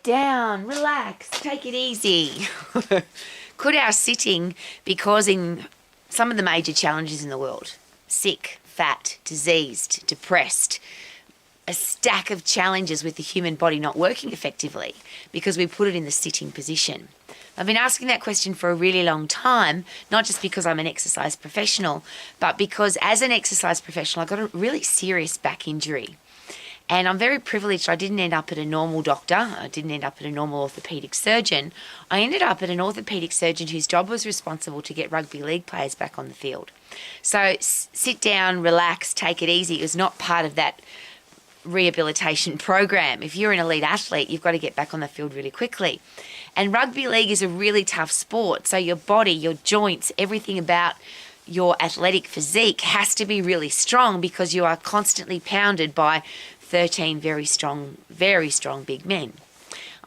down, relax, take it easy. Could our sitting be causing some of the major challenges in the world? Sick, fat, diseased, depressed, a stack of challenges with the human body not working effectively because we put it in the sitting position. I've been asking that question for a really long time, not just because I'm an exercise professional, but because as an exercise professional, I got a really serious back injury. And I'm very privileged. I didn't end up at a normal doctor. I didn't end up at a normal orthopaedic surgeon. I ended up at an orthopaedic surgeon whose job was responsible to get rugby league players back on the field. So sit down, relax, take it easy. It was not part of that rehabilitation program. If you're an elite athlete, you've got to get back on the field really quickly. And rugby league is a really tough sport. So your body, your joints, everything about your athletic physique has to be really strong because you are constantly pounded by 13 very strong big men.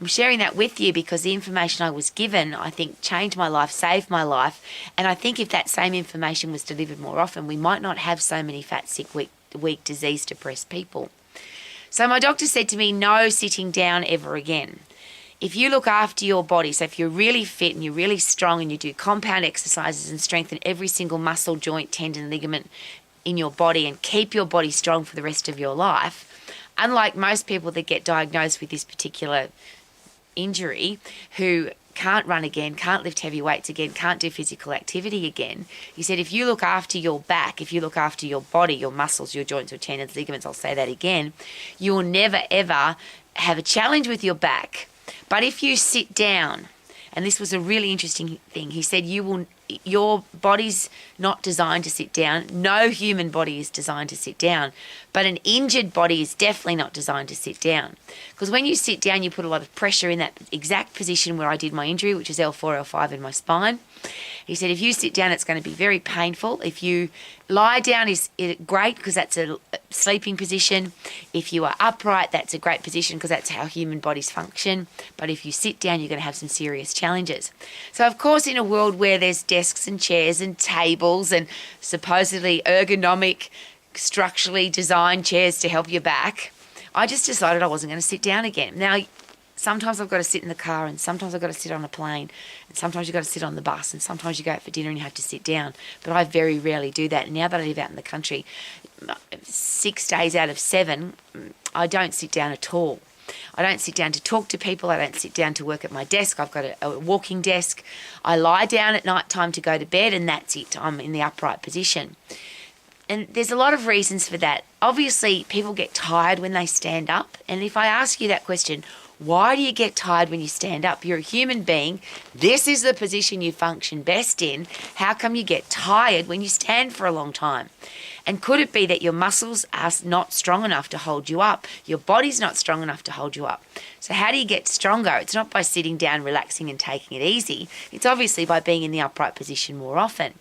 I'm sharing that with you because the information I was given, I think, changed my life, saved my life. And I think if that same information was delivered more often, we might not have so many fat, sick, weak, diseased, depressed people. So my doctor said to me, no sitting down ever again. If you look after your body, so if you're really fit and you're really strong and you do compound exercises and strengthen every single muscle, joint, tendon, ligament in your body and keep your body strong for the rest of your life, unlike most people that get diagnosed with this particular injury who can't run again, can't lift heavy weights again, can't do physical activity again, he said if you look after your back, if you look after your body, your muscles, your joints, your tendons, ligaments, I'll say that again, you will never ever have a challenge with your back. But if you sit down, and this was a really interesting thing, he said your body's not designed to sit down. No human body is designed to sit down. But an injured body is definitely not designed to sit down. Because when you sit down, you put a lot of pressure in that exact position where I did my injury, which is L4, L5 in my spine. He said if you sit down, it's going to be very painful. If you lie down, is great because that's a sleeping position. If you are upright, that's a great position because that's how human bodies function. But if you sit down, you're going to have some serious challenges. So, of course, in a world where there's desks and chairs and tables and supposedly ergonomic, structurally designed chairs to help your back, I just decided I wasn't going to sit down again. Now, sometimes I've got to sit in the car and sometimes I've got to sit on a plane and sometimes you've got to sit on the bus and sometimes you go out for dinner and you have to sit down. But I very rarely do that. Now that I live out in the country, 6 days out of 7, I don't sit down at all. I don't sit down to talk to people. I don't sit down to work at my desk. I've got a walking desk. I lie down at night time to go to bed and that's it. I'm in the upright position. And there's a lot of reasons for that. Obviously, people get tired when they stand up. And if I ask you that question, why do you get tired when you stand up? You're a human being. This is the position you function best in. How come you get tired when you stand for a long time? And could it be that your muscles are not strong enough to hold you up? Your body's not strong enough to hold you up. So how do you get stronger? It's not by sitting down, relaxing and taking it easy. It's obviously by being in the upright position more often.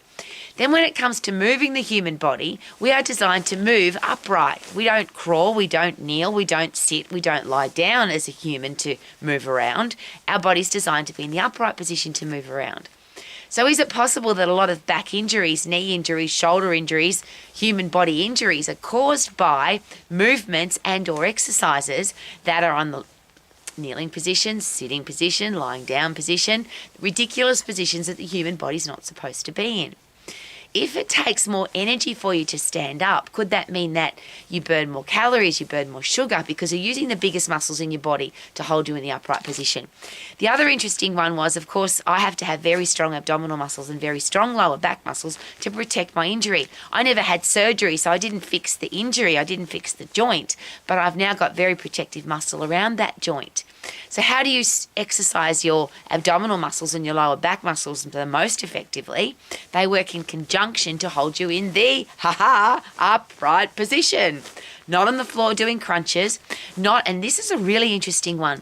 Then when it comes to moving the human body, we are designed to move upright. We don't crawl, we don't kneel, we don't sit, we don't lie down as a human to move around. Our body's designed to be in the upright position to move around. So is it possible that a lot of back injuries, knee injuries, shoulder injuries, human body injuries are caused by movements and or exercises that are on the kneeling position, sitting position, lying down position, ridiculous positions that the human body's not supposed to be in? If it takes more energy for you to stand up, could that mean that you burn more calories, you burn more sugar because you're using the biggest muscles in your body to hold you in the upright position? The other interesting one was, of course, I have to have very strong abdominal muscles and very strong lower back muscles to protect my injury. I never had surgery, so I didn't fix the injury, I didn't fix the joint, but I've now got very protective muscle around that joint. So how do you exercise your abdominal muscles and your lower back muscles the most effectively? They work in conjunction to hold you in the upright position. Not on the floor doing crunches, and this is a really interesting one.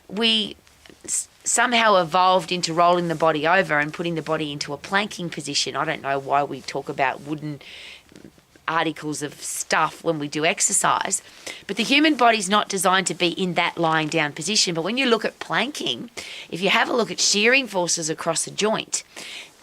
We somehow evolved into rolling the body over and putting the body into a planking position. I don't know why we talk about wooden articles of stuff when we do exercise, but the human body's not designed to be in that lying down position. But when you look at planking, if you have a look at shearing forces across a joint,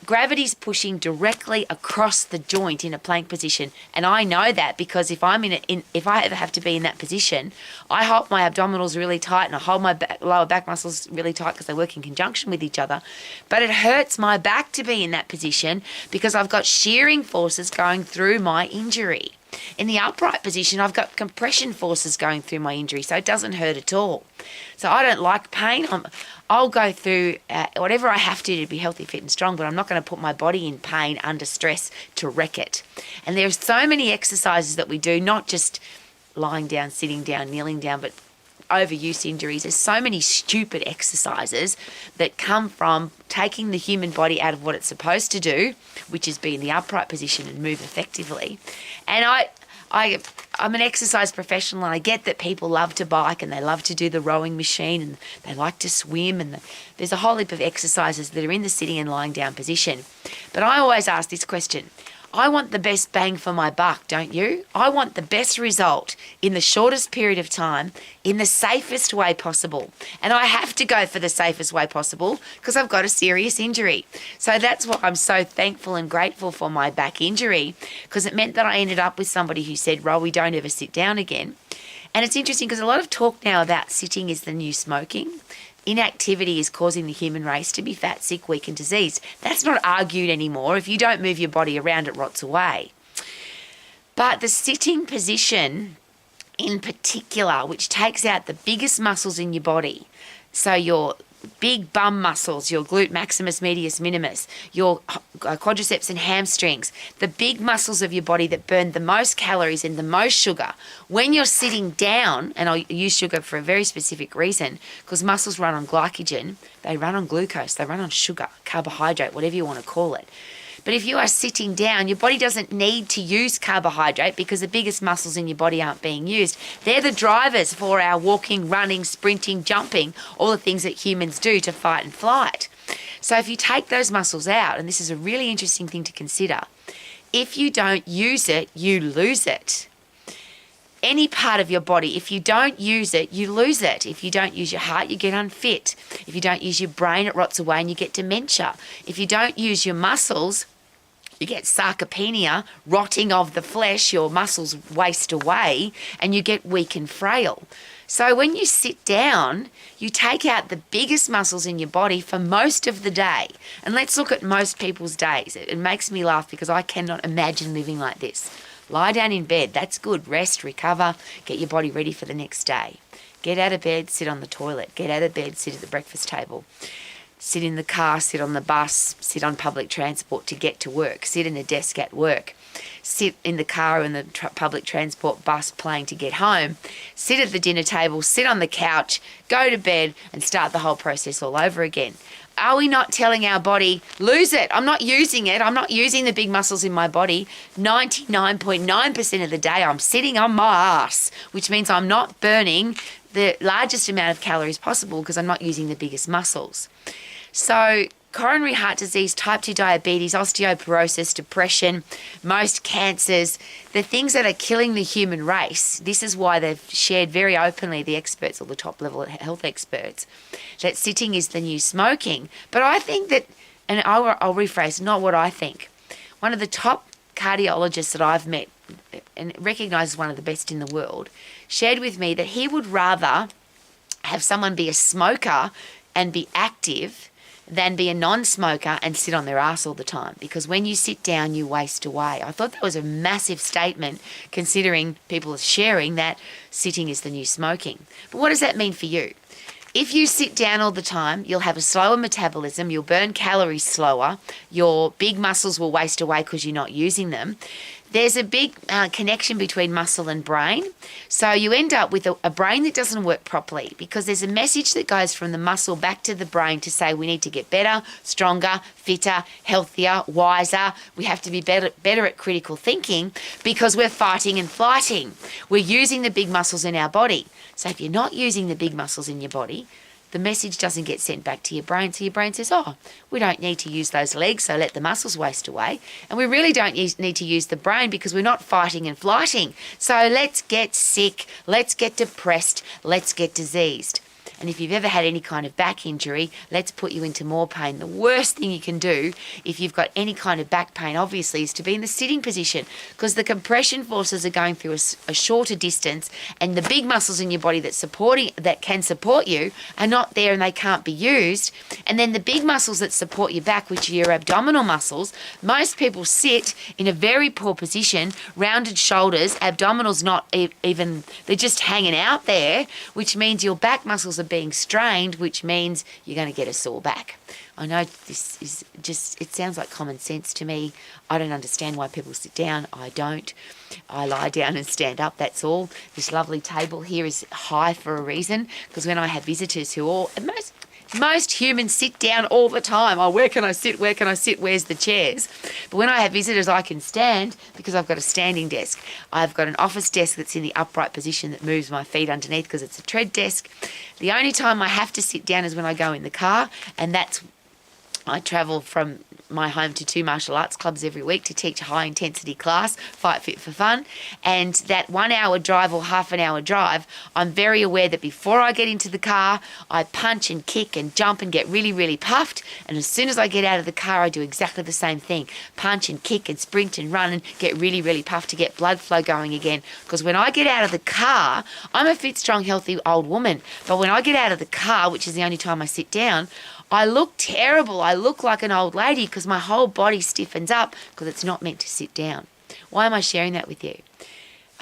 gravity's pushing directly across the joint in a plank position, and I know that because if if I ever have to be in that position, I hold my abdominals really tight and I hold my lower back muscles really tight because they work in conjunction with each other. But it hurts my back to be in that position because I've got shearing forces going through my injury. In the upright position, I've got compression forces going through my injury, so it doesn't hurt at all. So I don't like pain. I'll go through whatever I have to be healthy, fit and strong, but I'm not going to put my body in pain under stress to wreck it. And there's so many exercises that we do, not just lying down, sitting down, kneeling down, but overuse injuries. There's so many stupid exercises that come from taking the human body out of what it's supposed to do, which is be in the upright position and move effectively. And I'm an exercise professional, and I get that people love to bike and they love to do the rowing machine and they like to swim, and there's a whole heap of exercises that are in the sitting and lying down position. But I always ask this question. I want the best bang for my buck, don't you? I want the best result in the shortest period of time in the safest way possible. And I have to go for the safest way possible because I've got a serious injury. So that's why I'm so thankful and grateful for my back injury, because it meant that I ended up with somebody who said, Rowie, don't ever sit down again. And it's interesting because a lot of talk now about sitting is the new smoking. Inactivity is causing the human race to be fat, sick, weak and diseased. That's not argued anymore. If you don't move your body around, it rots away. But the sitting position in particular, which takes out the biggest muscles in your body, so your big bum muscles, your glute maximus, medius minimus, your quadriceps and hamstrings, the big muscles of your body that burn the most calories and the most sugar. When you're sitting down, and I'll use sugar for a very specific reason, because muscles run on glycogen, they run on glucose, they run on sugar, carbohydrate, whatever you want to call it. But if you are sitting down, your body doesn't need to use carbohydrate because the biggest muscles in your body aren't being used. They're the drivers for our walking, running, sprinting, jumping, all the things that humans do to fight and flight. So if you take those muscles out, and this is a really interesting thing to consider, if you don't use it, you lose it. Any part of your body, if you don't use it, you lose it. If you don't use your heart, you get unfit. If you don't use your brain, it rots away and you get dementia. If you don't use your muscles, you get sarcopenia, rotting of the flesh, your muscles waste away and you get weak and frail. So when you sit down, you take out the biggest muscles in your body for most of the day. And let's look at most people's days. It makes me laugh because I cannot imagine living like this. Lie down in bed, that's good. Rest, recover, get your body ready for the next day. Get out of bed, sit on the toilet. Get out of bed, sit at the breakfast table. Sit in the car, sit on the bus, sit on public transport to get to work. Sit in a desk at work. Sit in the car and the public transport bus plane to get home. Sit at the dinner table, sit on the couch, go to bed and start the whole process all over again. Are we not telling our body, lose it? I'm not using it. I'm not using the big muscles in my body. 99.9% of the day I'm sitting on my ass, which means I'm not burning the largest amount of calories possible because I'm not using the biggest muscles. So coronary heart disease, type 2 diabetes, osteoporosis, depression, most cancers, the things that are killing the human race, this is why they've shared very openly, the experts or the top level health experts, that sitting is the new smoking. But I think that, and I'll rephrase, not what I think. One of the top cardiologists that I've met and recognised as one of the best in the world shared with me that he would rather have someone be a smoker and be active than be a non-smoker and sit on their ass all the time, because when you sit down you waste away. I thought that was a massive statement considering people are sharing that sitting is the new smoking. But what does that mean for you? If you sit down all the time, you'll have a slower metabolism, you'll burn calories slower, your big muscles will waste away because you're not using them. There's a big connection between muscle and brain. So you end up with a brain that doesn't work properly because there's a message that goes from the muscle back to the brain to say we need to get better, stronger, fitter, healthier, wiser. We have to be better at critical thinking because we're fighting and flighting. We're using the big muscles in our body. So if you're not using the big muscles in your body, the message doesn't get sent back to your brain. So your brain says, oh, we don't need to use those legs, so let the muscles waste away. And we really don't need to use the brain because we're not fighting and flighting. So let's get sick, let's get depressed, let's get diseased. And if you've ever had any kind of back injury, let's put you into more pain. The worst thing you can do if you've got any kind of back pain, obviously, is to be in the sitting position, because the compression forces are going through a shorter distance, and the big muscles in your body that can support you are not there and they can't be used. And then the big muscles that support your back, which are your abdominal muscles, most people sit in a very poor position, rounded shoulders, abdominals not even, they're just hanging out there, which means your back muscles are being strained, which means you're going to get a sore back. I know this is just, it sounds like common sense to me. I don't understand why people sit down. I don't. I lie down and stand up, that's all. This lovely table here is high for a reason, because when I have visitors who all, most humans sit down all the time. Oh, where can I sit? Where can I sit? Where's the chairs? But when I have visitors, I can stand because I've got a standing desk. I've got an office desk that's in the upright position that moves my feet underneath because it's a tread desk. The only time I have to sit down is when I go in the car, and I travel from my home to 2 martial arts clubs every week to teach a high intensity class, Fight Fit for Fun. And that 1 hour drive or half an hour drive, I'm very aware that before I get into the car, I punch and kick and jump and get really, really puffed. And as soon as I get out of the car, I do exactly the same thing. Punch and kick and sprint and run and get really, really puffed to get blood flow going again. Because when I get out of the car, I'm a fit, strong, healthy old woman. But when I get out of the car, which is the only time I sit down, I look terrible. I look like an old lady because my whole body stiffens up because it's not meant to sit down. Why am I sharing that with you?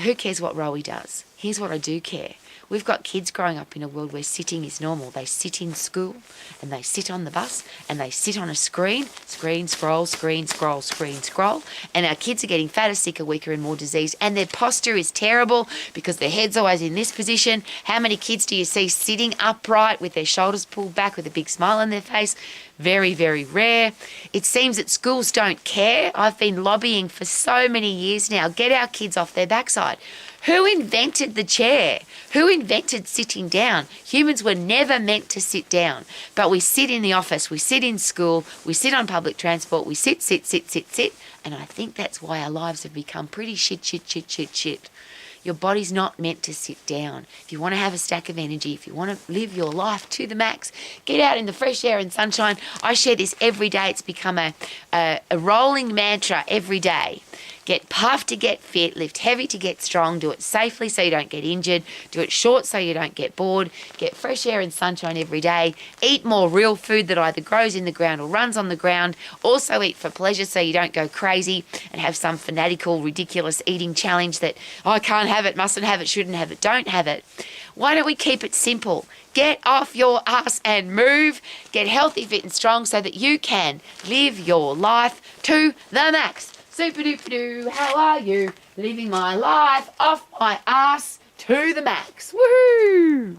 Who cares what Rowie does? Here's what I do care. We've got kids growing up in a world where sitting is normal. They sit in school and they sit on the bus and they sit on a screen, scroll, scroll. And our kids are getting fatter, sicker, weaker and more diseased. And their posture is terrible because their head's always in this position. How many kids do you see sitting upright with their shoulders pulled back with a big smile on their face? Very, very rare. It seems that schools don't care. I've been lobbying for so many years now. Get our kids off their backside. Who invented the chair? Who invented sitting down? Humans were never meant to sit down. But we sit in the office, we sit in school, we sit on public transport, we sit. And I think that's why our lives have become pretty shit. Your body's not meant to sit down. If you want to have a stack of energy, if you want to live your life to the max, get out in the fresh air and sunshine. I share this every day. It's become a rolling mantra every day. Get puffed to get fit, lift heavy to get strong, do it safely so you don't get injured, do it short so you don't get bored, get fresh air and sunshine every day, eat more real food that either grows in the ground or runs on the ground, also eat for pleasure so you don't go crazy and have some fanatical, ridiculous eating challenge that, oh, I can't have it, mustn't have it, shouldn't have it, don't have it. Why don't we keep it simple? Get off your ass and move. Get healthy, fit and strong so that you can live your life to the max. Super duper doo, how are you? Living my life off my ass to the max. Woohoo!